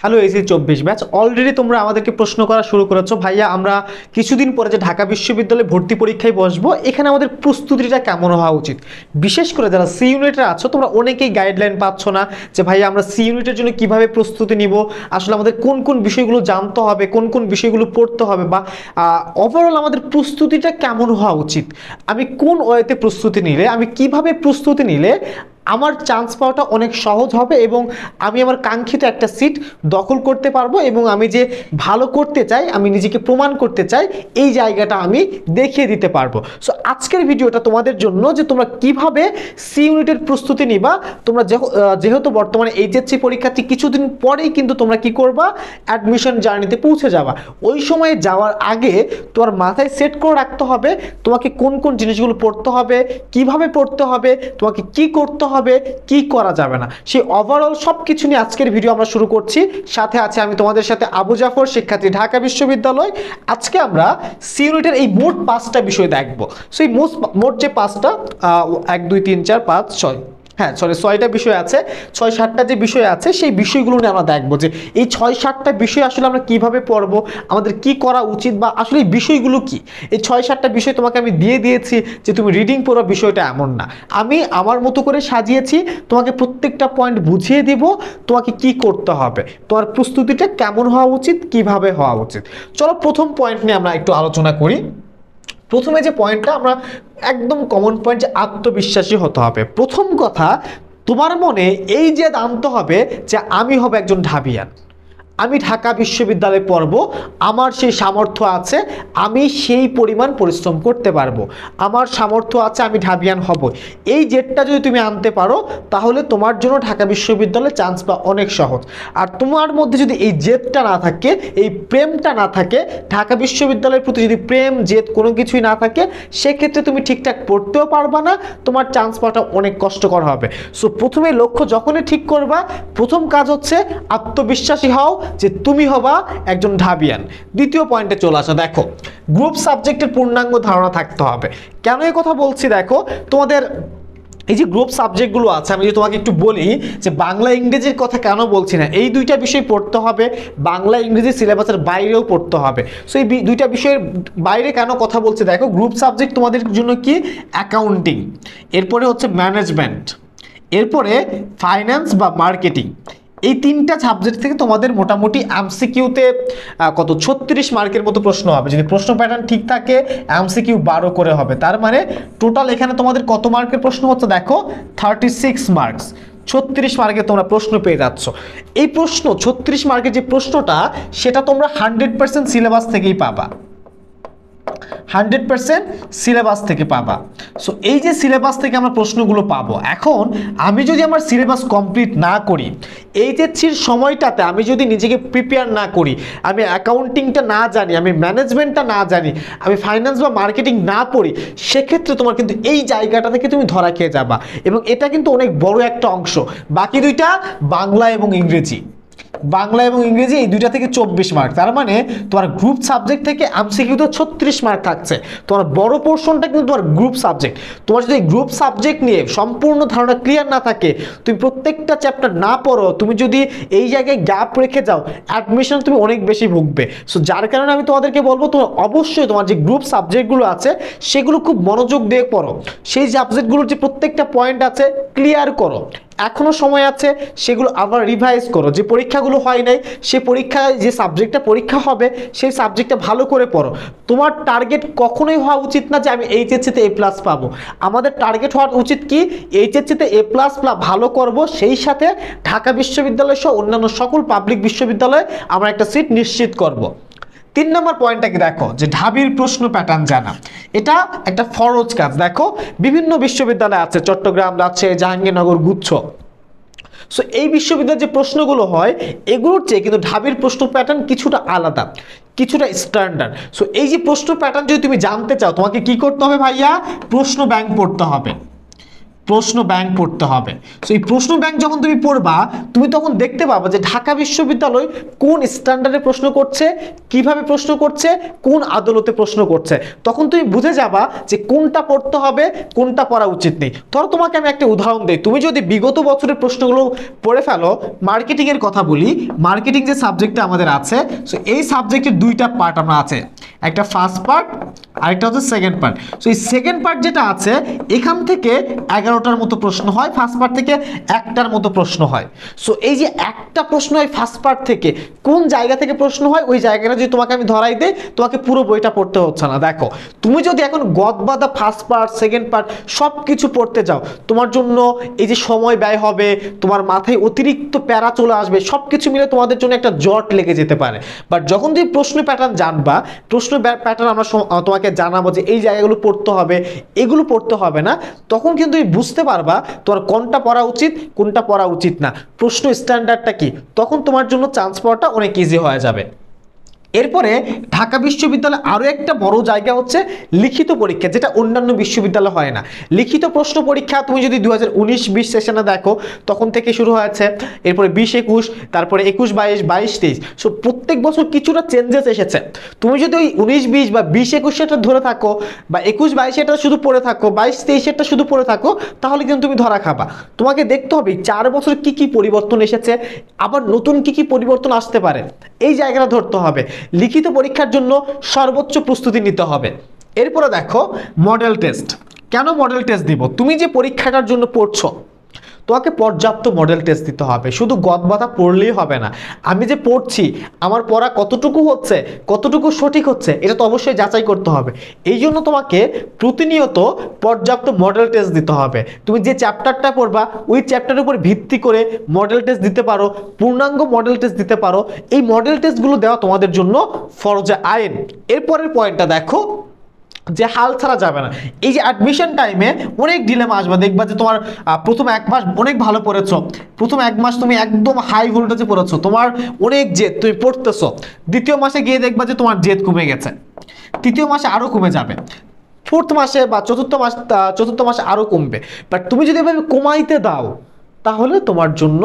Hello AC 24 batch already তোমরা আমাদেরকে প্রশ্ন করা শুরু করেছো ভাইয়া আমরা কিছুদিন পরে যে ঢাকা বিশ্ববিদ্যালয়ে ভর্তি পরীক্ষায় বসবো এখানে আমাদের প্রস্তুতিটা কেমন হওয়া উচিত। বিশেষ করে যারা সি ইউনিটে আছো তোমরা অনেকেই গাইডলাইন পাচ্ছ না যে ভাইয়া আমরা সি ইউনিটের জন্য কিভাবে প্রস্তুতি নিব, আসলে আমাদের কোন কোন বিষয়গুলো জানতে হবে, কোন কোন বিষয়গুলো পড়তে হবে, বা ওভারঅল আমাদের প্রস্তুতিটা কেমন হওয়া উচিত। আমি কোন ওয়েতে প্রস্তুতি নিলে, আমি কিভাবে প্রস্তুতি নিলে আমার চান্স পাওয়াটা অনেক সহজ হবে এবং আমি আমার কাঙ্ক্ষিত একটা সিট দখল করতে পারবো এবং আমি যে ভালো করতে চাই, আমি নিজেকে প্রমাণ করতে চাই, এই জায়গাটা আমি দেখিয়ে দিতে পারবো। সো আজকের ভিডিওটা তোমাদের জন্য যে তোমরা কিভাবে সি ইউনিটের প্রস্তুতি নিবা। তোমরা যেহেতু বর্তমানে এইচএসসি পরীক্ষার্থী, কিছুদিন পরেই কিন্তু তোমরা কি করবা, অ্যাডমিশন জার্নিতে পৌঁছে যাবা। ওই সময়ে যাওয়ার আগে তোমার মাথায় সেট করে রাখতে হবে তোমাকে কোন কোন জিনিসগুলো পড়তে হবে, কিভাবে পড়তে হবে, তোমাকে কি করতে হবে, কি করা যাবে না, সেই ওভারঅল সবকিছু নিয়ে আজকের ভিডিও আমরা শুরু করছি। সাথে আছে আমি তোমাদের সাথে আবু জাফর, শিক্ষার্থী, ঢাকা বিশ্ববিদ্যালয়। আজকে আমরা সি ইউনিটের এই মোট 5টা বিষয় দেখবো। সো এই মোট যে 5টা 1 2 3 4 5 6 6টা বিষয় আছে, 6-7টা যে বিষয় আছে সেই বিষয়গুলো নিয়ে আমরা দেখবো যে এই 6-7টা বিষয় আসলে আমরা কিভাবে পড়বো, আমাদের কি করা উচিত, বা আসলে এই বিষয়গুলো কি। এই 6-7টা বিষয় তোমাকে আমি দিয়ে দিয়েছি যে তুমি রিডিং পড়ো, বিষয়টা এমন না। আমি আমার মতো করে সাজিয়েছি, তোমাকে প্রত্যেকটা পয়েন্ট বুঝিয়ে দিব তোমাকে কি করতে হবে, তোমার প্রস্তুতিটা কেমন হওয়া উচিত, কিভাবে হওয়া উচিত। চলো প্রথম পয়েন্ট নিয়ে আমরা একটু আলোচনা করি। প্রথমে যে পয়েন্টটা আমরা একদম কমন পয়েন্ট, যে আত্মবিশ্বাসী হতে হবে। প্রথম কথা, তোমার মনে এই যে আনতে হবে যে আমি হব একজন ঢাবিয়ান, আমি ঢাকা বিশ্ববিদ্যালয়ে পড়ব, আমার সেই সামর্থ্য আছে, আমি সেই পরিমাণ পরিশ্রম করতে পারবো, আমার সামর্থ্য আছে, আমি ঢাবিয়ান হব। এই জেদটা যদি তুমি আনতে পারো তাহলে তোমার জন্য ঢাকা বিশ্ববিদ্যালয়ে চান্স পাওয়া অনেক সহজ। আর তোমার মধ্যে যদি এই জেদটা না থাকে, এই প্রেমটা না থাকে, ঢাকা বিশ্ববিদ্যালয়ের প্রতি যদি প্রেম জেদ কোনো কিছুই না থাকে, সেক্ষেত্রে তুমি ঠিকঠাক পড়তেও পারবা না, তোমার চান্স পাওয়াটা অনেক কষ্টকর হবে। সো প্রথমে লক্ষ্য যখনই ঠিক করবা, প্রথম কাজ হচ্ছে আত্মবিশ্বাসী হও যে তুমি হবা একজন ঢাবিয়ান। দ্বিতীয় পয়েন্টে চলে আসা, দেখো গ্রুপ সাবজেক্টের পূর্ণাঙ্গ ধারণা থাকতে হবে। কেন এই কথা বলছি, দেখো তোমাদের এই যে গ্রুপ সাবজেক্টগুলো আছে, আমি যদি তোমাকে একটু বলি যে বাংলা ইংরেজির কথা কেন বলছি না, এই দুইটা বিষয় পড়তে হবে, বাংলা ইংরেজি সিলেবাসের বাইরেও পড়তে হবে। সো এই দুইটা বিষয়ের বাইরে কেন কথা বলছি, দেখো গ্রুপ সাবজেক্ট তোমাদের জন্য কি, অ্যাকাউন্টিং, এরপরে হচ্ছে ম্যানেজমেন্ট, এরপরে ফাইন্যান্স বা মার্কেটিং। এই 3টা সাবজেক্ট থেকে তোমাদের মোটামুটি এমসিকিউতে কত 36 মার্কের মতো প্রশ্ন হবে। যদি প্রশ্ন প্যাটার্ন ঠিক থাকে এমসিকিউ 12 করে হবে। তার মানে টোটাল এখানে তোমাদের কত মার্কের প্রশ্ন হচ্ছে, দেখো 36 মার্কস, 36 মার্কে তোমরা প্রশ্ন পেয়ে যাচ্ছ। এই প্রশ্ন 36 মার্কের যে প্রশ্নটা, সেটা তোমরা 100% সিলেবাস থেকেই পাবা, 100% সিলেবাস থেকে পাবা। সো এই যে সিলেবাস থেকে আমরা প্রশ্নগুলো পাবো, এখন আমি যদি আমার সিলেবাস কমপ্লিট না করি, এইচএসসির সময়টাতে আমি যদি নিজেকে প্রিপেয়ার না করি, আমি অ্যাকাউন্টিংটা না জানি, আমি ম্যানেজমেন্টটা না জানি, আমি ফাইন্যান্স বা মার্কেটিং না পড়ি, সেক্ষেত্রে তোমার কিন্তু এই জায়গাটা থেকে তুমি ধরা খেয়ে যাবা। এবং এটা কিন্তু অনেক বড় একটা অংশ। বাকি দুইটা বাংলা এবং ইংরেজি, বাংলা এবং ইংরেজি এই দুইটা থেকে 24 মার্ক। তার মানে তোমার গ্রুপ সাবজেক্ট থেকে এমসিকিউতে 36 মার্ক থাকছে। তোমার বড় পোর্শনটা কিন্তু তোমার গ্রুপ সাবজেক্ট। তোমার যদি গ্রুপ সাবজেক্ট নিয়ে সম্পূর্ণ ধারণা ক্লিয়ার না থাকে, তুমি প্রত্যেকটা চ্যাপ্টার না পড়ো, তুমি যদি এই জায়গায় গ্যাপ রেখে যাও, অ্যাডমিশন তুমি অনেক বেশি ভুগবে। সো যার কারণে আমি তোমাদেরকে বলবো, তোমার অবশ্যই তোমার যে গ্রুপ সাবজেক্টগুলো আছে সেগুলো খুব মনোযোগ দিয়ে পড়ো। সেই সাবজেক্টগুলোর যে প্রত্যেকটা পয়েন্ট আছে ক্লিয়ার করো, এখনো সময় আছে, সেগুলো আবার রিভাইজ করো। যে পরীক্ষাগুলো হয় নাই, সে পরীক্ষায় যে সাবজেক্টটা পরীক্ষা হবে সেই সাবজেক্টটা ভালো করে পড়ো। তোমার টার্গেট কখনোই হওয়া উচিত না যে আমি এইচএসসিতে A+ পাবো। আমাদের টার্গেট হওয়া উচিত কি, এইচএসসিতে A+ ভালো করব, সেই সাথে ঢাকা বিশ্ববিদ্যালয় সহ অন্যান্য সকল পাবলিক বিশ্ববিদ্যালয়ে আমরা একটা সিট নিশ্চিত করব। 3 নম্বর পয়েন্টটা কি, দেখো যে ঢাবির প্রশ্ন প্যাটার্ন জানা, এটা একটা ফরজ কাজ। দেখো বিভিন্ন বিশ্ববিদ্যালয় আছে, চট্টগ্রাম, রাজশাহী, জাহাঙ্গীরনগর, গুচ্ছ। সো এই বিশ্ববিদ্যালয়ের যে প্রশ্নগুলো হয় এগুলোর চেয়ে কিন্তু ঢাবির প্রশ্ন প্যাটার্ন কিছুটা আলাদা, কিছুটা স্ট্যান্ডার্ড। সো এই যে প্রশ্ন প্যাটার্ন যদি তুমি জানতে চাও, তোমাকে কি করতে হবে ভাইয়া, প্রশ্ন ব্যাংক পড়তে হবে। প্রশ্ন ব্যাংক পড়তে হবে। সো এই প্রশ্ন ব্যাংক যখন তুমি পড়বা, তুমি তখন দেখতে পাবা যে ঢাকা বিশ্ববিদ্যালয় কোন স্ট্যান্ডার্ডে প্রশ্ন করছে, কিভাবে প্রশ্ন করছে, কোন আদালতে প্রশ্ন করছে। তখন তুমি বুঝে যাবা যে কোনটা পড়তে হবে, কোনটা পড়া উচিত নেই। ধরো তোমাকে আমি একটা উদাহরণ দিই, তুমি যদি বিগত বছরের প্রশ্নগুলো পড়ে ফেলো, মার্কেটিং এর কথা বলি, মার্কেটিং যে সাবজেক্টটা আমাদের আছে, সো এই সাবজেক্টের দুইটা পার্ট আমরা আছে, একটা ফার্স্ট পার্ট আরেকটা হচ্ছে সেকেন্ড পার্ট। সো এই সেকেন্ড পার্ট যেটা আছে, এখান থেকে 11টার মতো প্রশ্ন হয়, ফার্স্ট পার্ট থেকে 1টার মতো প্রশ্ন হয়। সো এই যে একটা প্রশ্ন হয় ফার্স্ট পার্ট থেকে, কোন জায়গা থেকে প্রশ্ন হয় ওই জায়গাটা যদি তোমাকে আমি ধরাই দেই, তোমাকে পুরো বইটা পড়তে হচ্ছে না। দেখো তুমি যদি এখন গদবাদা ফার্স্ট পার্ট সেকেন্ড পার্ট সব কিছু পড়তে যাও, তোমার জন্য এই যে সময় ব্যয় হবে, তোমার মাথায় অতিরিক্ত প্যারা চলে আসবে, সব কিছু মিলে তোমাদের জন্য একটা জট লেগে যেতে পারে। বাট যখন তুমি প্রশ্ন প্যাটার্ন জানবা, প্রশ্ন প্যাটার্ন আমরা তোমাকে জানাবো যে এই জায়গাগুলো পড়তে হবে, এগুলো পড়তে হবে না, তখন কিন্তু তুমি বুঝতে পারবা তোমার কোনটা পড়া উচিত, কোনটা পড়া উচিত না, প্রশ্ন স্ট্যান্ডার্ডটা কি, তখন তোমার জন্য চান্স পাওয়াটা অনেক ইজি হয়ে যাবে। এরপরে ঢাকা বিশ্ববিদ্যালয়ে আরও একটা বড় জায়গা হচ্ছে লিখিত পরীক্ষা, যেটা অন্যান্য বিশ্ববিদ্যালয়ে হয় না। লিখিত প্রশ্ন পরীক্ষা তুমি যদি 2019-20 সেশনে দেখো, তখন থেকে শুরু হয়েছে, এরপরে 20-21, তারপরে 21-22, 22-23। সো প্রত্যেক বছর কিছুটা চেঞ্জেস এসেছে। তুমি যদি ওই 19-20 বা 20-21 সেটা ধরে থাকো, বা 21-22 এটা শুধু পড়ে থাকো, 22-23 এটা শুধু পড়ে থাকো, তাহলে কিন্তু তুমি ধরা খাবা। তোমাকে দেখতে হবে 4 বছর কি কি পরিবর্তন এসেছে, আবার নতুন কি কি পরিবর্তন আসতে পারে, এই জায়গাটা ধরতে হবে। লিখিত পরীক্ষার জন্য সর্বোচ্চ প্রস্তুতি নিতে হবে। এরপরে দেখো মডেল টেস্ট। কেন মডেল টেস্ট দিব? তুমি যে পরীক্ষাটার জন্য পড়ছো, তোমাকে পর্যাপ্ত মডেল টেস্ট দিতে হবে। শুধু গদবাধা পড়লেই হবে না, আমি যে পড়ছি আমার পড়া কতটুকু হচ্ছে, কতটুকু সঠিক হচ্ছে, এটা তো অবশ্যই যাচাই করতে হবে। এই জন্য তোমাকে প্রতিনিয়ত পর্যাপ্ত মডেল টেস্ট দিতে হবে। তুমি যে চ্যাপ্টারটা পড়বা ওই চ্যাপ্টারের উপর ভিত্তি করে মডেল টেস্ট দিতে পারো, পূর্ণাঙ্গ মডেল টেস্ট দিতে পারো। এই মডেল টেস্টগুলো দেওয়া তোমাদের জন্য ফরজে আইন। এরপরের পয়েন্টটা দেখো যে হাল ছাড়া যাবে না। এই যে অ্যাডমিশন টাইমে অনেক ডিলেমা আসবে, দেখবা যে তোমার প্রথম 1 মাস অনেক ভালো পড়েছো, প্রথম 1 মাস তুমি একদম হাই ভোল্টেজে পড়েছো, তোমার অনেক জেদ, তুমি পড়তেছো। দ্বিতীয় মাসে গিয়ে দেখবা যে তোমার জেদ কমে গেছে, তৃতীয় মাসে আরও কমে যাবে, ফোর্থ মাসে বা চতুর্থ মাসে আরও কমবে। বাট তুমি যদি এভাবে কমাইতে দাও, তাহলে তোমার জন্য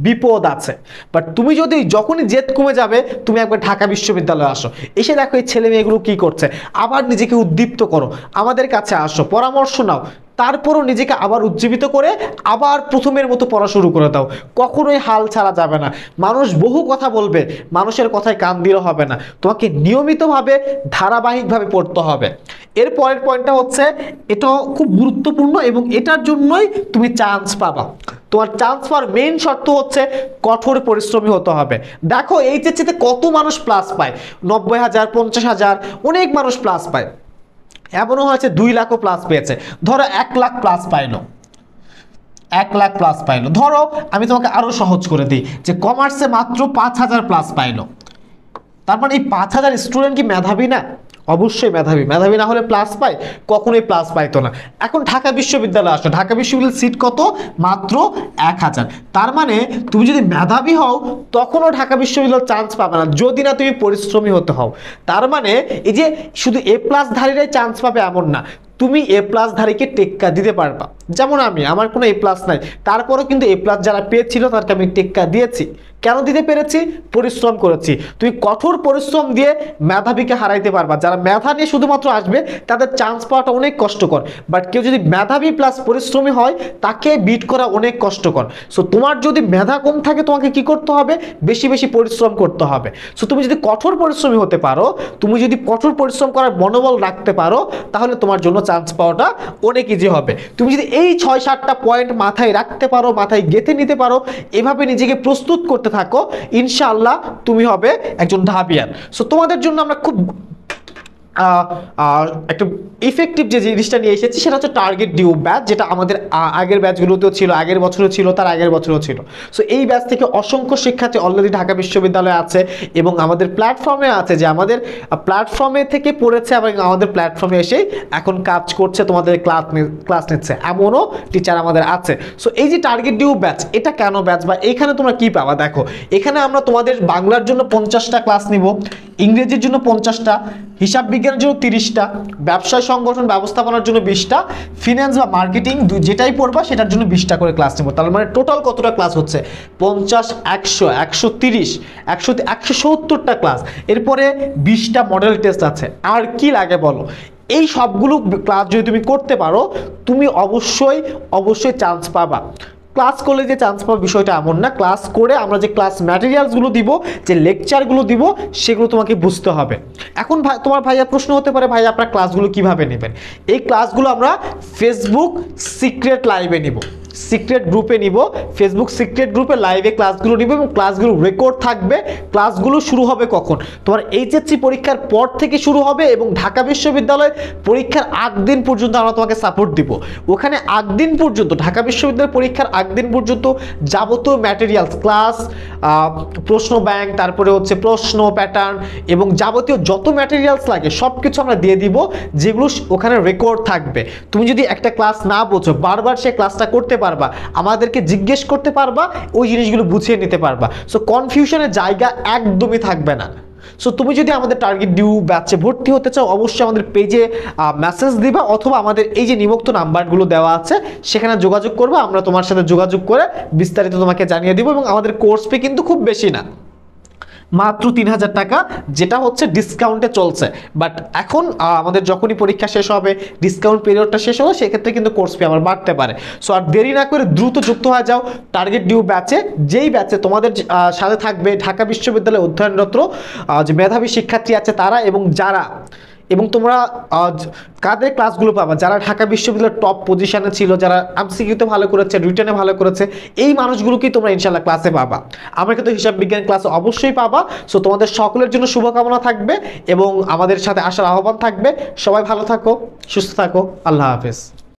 বিপদ আছে। বাট তুমি যদি যখনই জেদ কমে যাবে, তুমি একবার ঢাকা বিশ্ববিদ্যালয়ে আসো, এসে দেখো এই ছেলে মেয়েগুলো কি করছে, আবার নিজেকে উদ্দীপ্ত করো, আমাদের কাছে আসো, পরামর্শ নাও, তারপরও নিজেকে আবার উজ্জীবিত করে আবার প্রথমের মতো পড়া শুরু করে দাও। কখনোই হাল ছাড়া যাবে না। মানুষ বহু কথা বলবে, মানুষের কথায় কান দিলে হবে না, তোমাকে নিয়মিতভাবে ধারাবাহিকভাবে পড়তে হবে। এর পরের পয়েন্টটা হচ্ছে, এটা খুব গুরুত্বপূর্ণ এবং এটার জন্যই তুমি চান্স পাবা। তোমার চান্স পাওয়ার মেইন শর্ত হচ্ছে কঠোর পরিশ্রমী হতে হবে। দেখো এইচএসসিতে কত মানুষ প্লাস পায়, 90,000, 50,000, অনেক মানুষ প্লাস পায়। এমনও হয়েছে 2 লাখও প্লাস পেয়েছে। ধরো 1 লাখ প্লাস পাইলো, 1 লাখ প্লাস পাইলো। ধরো আমি তোমাকে আরো সহজ করে দিই, যে কমার্সে মাত্র 5,000 প্লাস পাইলো। তার মানে এই 5,000 স্টুডেন্ট কি মেধাবী না? অবশ্যই মেধাবী। মেধাবী না হলে প্লাস পায়? কখনোই প্লাস পাইতো না। এখন ঢাকা বিশ্ববিদ্যালয়ে আসো, ঢাকা বিশ্ববিদ্যালয়ের সিট কত? মাত্র 1000। তার মানে তুমি যদি মেধাবী হও, তখনও ঢাকা বিশ্ববিদ্যালয়ে চান্স পাবে না, যদি না তুমি পরিশ্রমী হতে হও। তার মানে এই যে শুধু এ প্লাস ধারীরাই চান্স পাবে এমন না, তুমি এ প্লাস ধারীকে টেক্কা দিতে পারবা। যেমন আমার কোনো এ প্লাস নাই, তারপরেও কিন্তু এ প্লাস যারা পেয়েছিল তাদেরকে আমি টেক্কা দিয়েছি। কেন দিতে পেরেছি? পরিশ্রম করেছি। তুমি কঠোর পরিশ্রম দিয়ে মেধাবীকে হারাইতে পারবা। যারা মেধা নিয়ে শুধুমাত্র আসবে তাদের চান্স পাওয়াটা অনেক কষ্টকর, বাট কেউ যদি মেধাবী প্লাস পরিশ্রমী হয় তাকে বিট করা অনেক কষ্টকর। সো তোমার যদি মেধা কম থাকে, তোমাকে কি করতে হবে? বেশি বেশি পরিশ্রম করতে হবে। সো তুমি যদি কঠোর পরিশ্রমী হতে পারো, তুমি যদি কঠোর পরিশ্রম করার মনোবল রাখতে পারো, তাহলে তোমার জন্য চান্স পাওয়াটা অনেক ইজি হবে। তুমি যদি এই 6-7টা পয়েন্ট মাথায় রাখতে পারো, মাথায় গেঁথে নিতে পারো, এভাবে নিজেকে প্রস্তুত করতে থাকো, ইনশাআল্লাহ তুমি হবে একজন ঢাবিয়ান। সো তোমাদের জন্য আমরা খুব একটা ইফেক্টিভ যে জিনিসটা নিয়ে এসেছি, সেটা হচ্ছে টার্গেট ডিউ ব্যাচ, যেটা আমাদের আগের ব্যাচগুলোতেও ছিল, আগের বছরও ছিল, তার আগের বছরও ছিল। সো এই ব্যাচ থেকে অসংখ্য শিক্ষার্থী অলরেডি ঢাকা বিশ্ববিদ্যালয়ে আছে এবং আমাদের প্ল্যাটফর্মে আছে, যে আমাদের প্ল্যাটফর্মে থেকে পড়েছে এবং আমাদের প্ল্যাটফর্মে এসেই এখন কাজ করছে, তোমাদের ক্লাস নিচ্ছে, এমনও টিচার আমাদের আছে। সো এই যে টার্গেট ডিউ ব্যাচ, এটা কেন ব্যাচ বা এখানে তোমরা কি পাবা? দেখো এখানে আমরা তোমাদের বাংলার জন্য 50টা ক্লাস নিব, ইংরেজির জন্য 50টা, হিসাব বিজ্ঞানের জন্য 30টা, ব্যবসায় সংগঠন ব্যবস্থাপনার জন্য 20টা, ফিনান্স বা মার্কেটিং যেটাই পড়বা সেটার জন্য 20টা করে ক্লাস নেব। তার মানে টোটাল কতটা ক্লাস হচ্ছে? 50, 100, 130, 170টা ক্লাস। এরপরে 20টা মডেল টেস্ট আছে। আর কি লাগে বলো? এই সবগুলো ক্লাস যদি তুমি করতে পারো, তুমি অবশ্যই চান্স পাবা। ক্লাস করলে যে চান্স পাওয়ার বিষয়টা এমন না, ক্লাস করে আমরা যে ক্লাস ম্যাটেরিয়ালসগুলো দিব, যে লেকচারগুলো দিব, সেগুলো তোমাকে বুঝতে হবে। এখন তোমার ভাইয়া প্রশ্ন হতে পারে, ভাই আপনার ক্লাসগুলো কিভাবে নেবেন? এই ক্লাসগুলো আমরা ফেসবুক সিক্রেট লাইভে নিব, সিক্রেট গ্রুপে নিব। ফেসবুক সিক্রেট গ্রুপে লাইভে ক্লাসগুলো নিব এবং ক্লাসগুলো রেকর্ড থাকবে। ক্লাসগুলো শুরু হবে কখন? তোমার এইচএসসি পরীক্ষার পর থেকে শুরু হবে এবং ঢাকা বিশ্ববিদ্যালয় পরীক্ষার আগ দিন পর্যন্ত আমরা তোমাকে সাপোর্ট দিব। ওখানে আগ দিন পর্যন্ত, ঢাকা বিশ্ববিদ্যালয় পরীক্ষার আগ দিন পর্যন্ত যাবতীয় ম্যাটেরিয়ালস, ক্লাস, প্রশ্ন ব্যাংক, তারপরে হচ্ছে প্রশ্ন প্যাটার্ন এবং যাবতীয় যত ম্যাটেরিয়ালস লাগে সব কিছু আমরা দিয়ে দিব, যেগুলো ওখানে রেকর্ড থাকবে। তুমি যদি একটা ক্লাস না বোঝো, বারবার সে ক্লাসটা করতে পারবা, আমাদেরকে জিজ্ঞেস করতে পারবা, ওই জিনিসগুলো বুঝিয়ে নিতে পারবা। সো কনফিউশনের জায়গা একদমই থাকবে না। সো তুমি যদি আমাদের টার্গেট ডিউ ব্যাচে ভর্তি হতে চাও, অবশ্যই আমাদের পেজে মেসেজ দিবা অথবা আমাদের এই যে নিম্নোক্ত নাম্বারগুলো দেওয়া আছে সেখানে যোগাযোগ করবে। আমরা তোমার সাথে যোগাযোগ করে বিস্তারিত তোমাকে জানিয়ে দিব। এবং আমাদের কোর্স ফি কিন্তু খুব বেশি না, মাত্র 3000 টাকা, যেটা হচ্ছে ডিসকাউন্টে চলছে। বাট এখন আমাদের যখনই পরীক্ষা শেষ হবে, ডিসকাউন্ট পিরিয়ডটা শেষ হবে, সেক্ষেত্রে কিন্তু কোর্স ফি আবার বাড়তে পারে। সো আর দেরি না করে দ্রুত যুক্ত হয়ে যাও টার্গেট ডিউ ব্যাচে, যেই ব্যাচে তোমাদের সাথে থাকবে ঢাকা বিশ্ববিদ্যালয়ে অধ্যয়নরত যে মেধাবী শিক্ষার্থী আছে তারা, এবং তোমরা কাদের ক্লাসগুলো পাবা? যারা ঢাকা বিশ্ববিদ্যালয়ের টপ পজিশনে ছিল, যারা এমসিকিউতে ভালো করেছে, রিটেনে ভালো করেছে, এই মানুষগুলোকেই তোমরা ইনশাল্লাহ ক্লাসে পাবা। আমরা কিন্তু হিসাব বিজ্ঞান ক্লাসে অবশ্যই পাবা। সো তোমাদের সকলের জন্য শুভকামনা থাকবে এবং আমাদের সাথে আসার আহ্বান থাকবে। সবাই ভালো থাকো, সুস্থ থাকো, আল্লাহ হাফেজ।